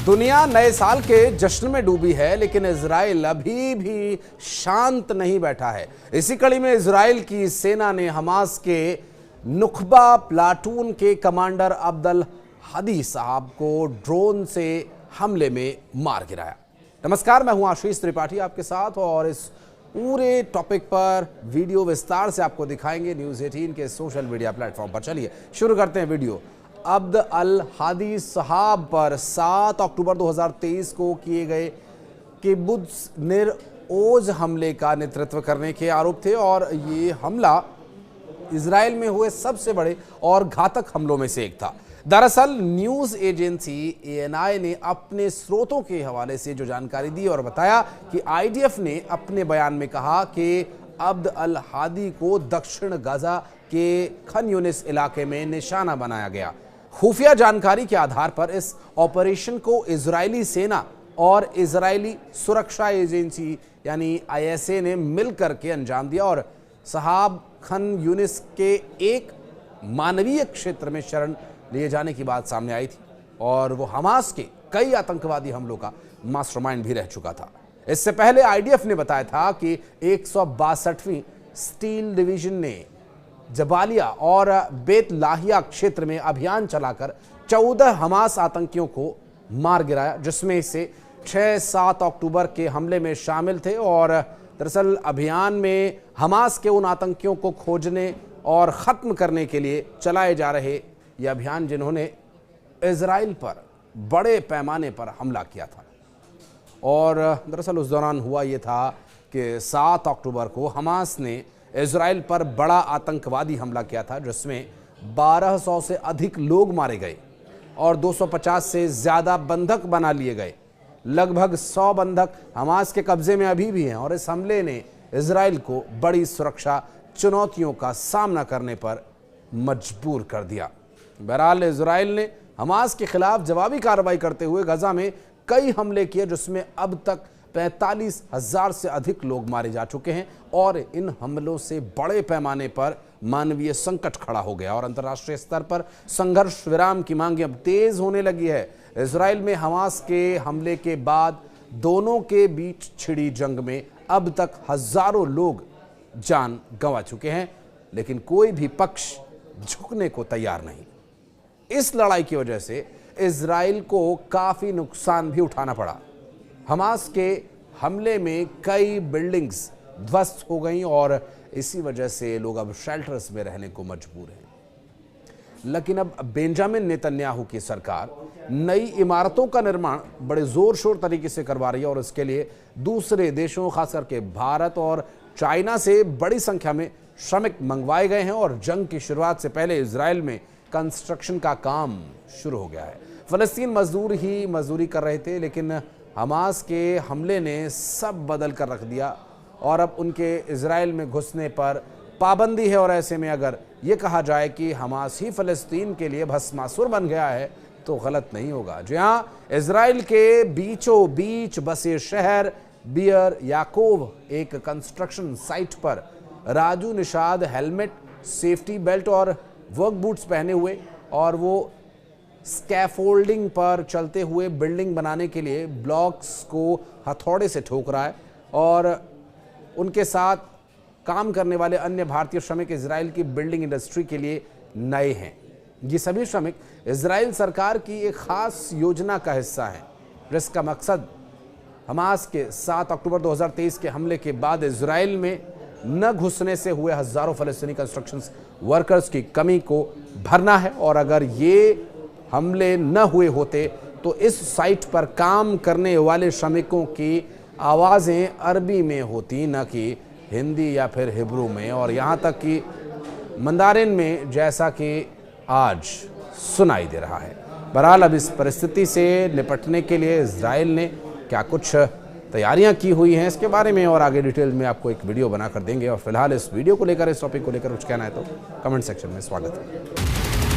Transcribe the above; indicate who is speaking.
Speaker 1: दुनिया नए साल के जश्न में डूबी है, लेकिन इजराइल अभी भी शांत नहीं बैठा है। इसी कड़ी में इजराइल की सेना ने हमास के नुखबा प्लाटून के कमांडर अब्दुल हादी साहब को ड्रोन से हमले में मार गिराया। नमस्कार, मैं हूं आशीष त्रिपाठी आपके साथ और इस पूरे टॉपिक पर वीडियो विस्तार से आपको दिखाएंगे न्यूज़ 18 के सोशल मीडिया प्लेटफॉर्म पर। चलिए शुरू करते हैं वीडियो। अब्दुल हादी साहब पर 7 अक्टूबर 2023 को किए गए किबुत्ज निर ओज हमले का नेतृत्व करने के आरोप थे और ये हमला इजराइल में हुए सबसे बड़े और घातक हमलों में से एक था। दरअसल न्यूज एजेंसी ANI ने अपने स्रोतों के हवाले से जो जानकारी दी और बताया कि IDF ने अपने बयान में कहा कि अब्दुल हादी को दक्षिण गाजा के खन यूनिस इलाके में निशाना बनाया गया। खुफिया जानकारी के आधार पर इस ऑपरेशन को इजरायली सेना और इजरायली सुरक्षा एजेंसी यानी ISA ने मिलकर के अंजाम दिया और साहब खन यूनिस के एक मानवीय क्षेत्र में शरण लिए जाने की बात सामने आई थी और वो हमास के कई आतंकवादी हमलों का मास्टरमाइंड भी रह चुका था। इससे पहले IDF ने बताया था कि 162वीं स्टील डिवीजन ने जबालिया और बेत लाहिया क्षेत्र में अभियान चलाकर 14 हमास आतंकियों को मार गिराया, जिसमें से 6-7 अक्टूबर के हमले में शामिल थे। और दरअसल अभियान में हमास के उन आतंकियों को खोजने और ख़त्म करने के लिए चलाए जा रहे ये अभियान जिन्होंने इजराइल पर बड़े पैमाने पर हमला किया था। और दरअसल उस दौरान हुआ ये था कि 7 अक्टूबर को हमास ने इजराइल पर बड़ा आतंकवादी हमला किया था, जिसमें 1200 से अधिक लोग मारे गए और 250 से ज़्यादा बंधक बना लिए गए। लगभग 100 बंधक हमास के कब्जे में अभी भी हैं और इस हमले ने इजराइल को बड़ी सुरक्षा चुनौतियों का सामना करने पर मजबूर कर दिया। बहरहाल इजराइल ने हमास के खिलाफ जवाबी कार्रवाई करते हुए गजा में कई हमले किए, जिसमें अब तक 45,000 से अधिक लोग मारे जा चुके हैं और इन हमलों से बड़े पैमाने पर मानवीय संकट खड़ा हो गया और अंतर्राष्ट्रीय स्तर पर संघर्ष विराम की मांग अब तेज होने लगी है। इजराइल में हमास के हमले के बाद दोनों के बीच छिड़ी जंग में अब तक हजारों लोग जान गंवा चुके हैं, लेकिन कोई भी पक्ष झुकने को तैयार नहीं। इस लड़ाई की वजह से इजराइल को काफी नुकसान भी उठाना पड़ा। हमास के हमले में कई बिल्डिंग्स ध्वस्त हो गईं और इसी वजह से लोग अब शेल्टर्स में रहने को मजबूर हैं। लेकिन अब बेंजामिन नेतन्याहू की सरकार नई इमारतों का निर्माण बड़े जोर शोर तरीके से करवा रही है और इसके लिए दूसरे देशों खास करके भारत और चाइना से बड़ी संख्या में श्रमिक मंगवाए गए हैं और जंग की शुरुआत से पहले इजराइल में कंस्ट्रक्शन का काम शुरू हो गया है। फलस्तीन मजदूर ही मजदूरी कर रहे थे, लेकिन हमास के हमले ने सब बदल कर रख दिया और अब उनके इजराइल में घुसने पर पाबंदी है। और ऐसे में अगर ये कहा जाए कि हमास ही फलस्तीन के लिए भस्मासुर बन गया है तो गलत नहीं होगा। जी हाँ, इजराइल के बीचों बीच बसे शहर बियर याकूब एक कंस्ट्रक्शन साइट पर Raju Nishad helmet, safety belt और वर्क बूट्स पहने हुए और वो स्कैफोल्डिंग पर चलते हुए बिल्डिंग बनाने के लिए ब्लॉक्स को हथौड़े से ठोक रहा है और उनके साथ काम करने वाले अन्य भारतीय श्रमिक इजराइल की बिल्डिंग इंडस्ट्री के लिए नए हैं। ये सभी श्रमिक इजराइल सरकार की एक खास योजना का हिस्सा हैं, जिसका मकसद हमास के 7 अक्टूबर 2023 के हमले के बाद इजराइल में न घुसने से हुए हजारों फलस्तीनी कंस्ट्रक्शन वर्कर्स की कमी को भरना है। और अगर ये हमले न हुए होते तो इस साइट पर काम करने वाले श्रमिकों की आवाज़ें अरबी में होती, न कि हिंदी या फिर हिब्रू में और यहाँ तक कि मंदारिन में, जैसा कि आज सुनाई दे रहा है। बहरहाल अब इस परिस्थिति से निपटने के लिए इजराइल ने क्या कुछ तैयारियां की हुई हैं, इसके बारे में और आगे डिटेल में आपको एक वीडियो बनाकर देंगे। और फिलहाल इस वीडियो को लेकर, इस टॉपिक को लेकर कुछ कहना है तो कमेंट सेक्शन में स्वागत है।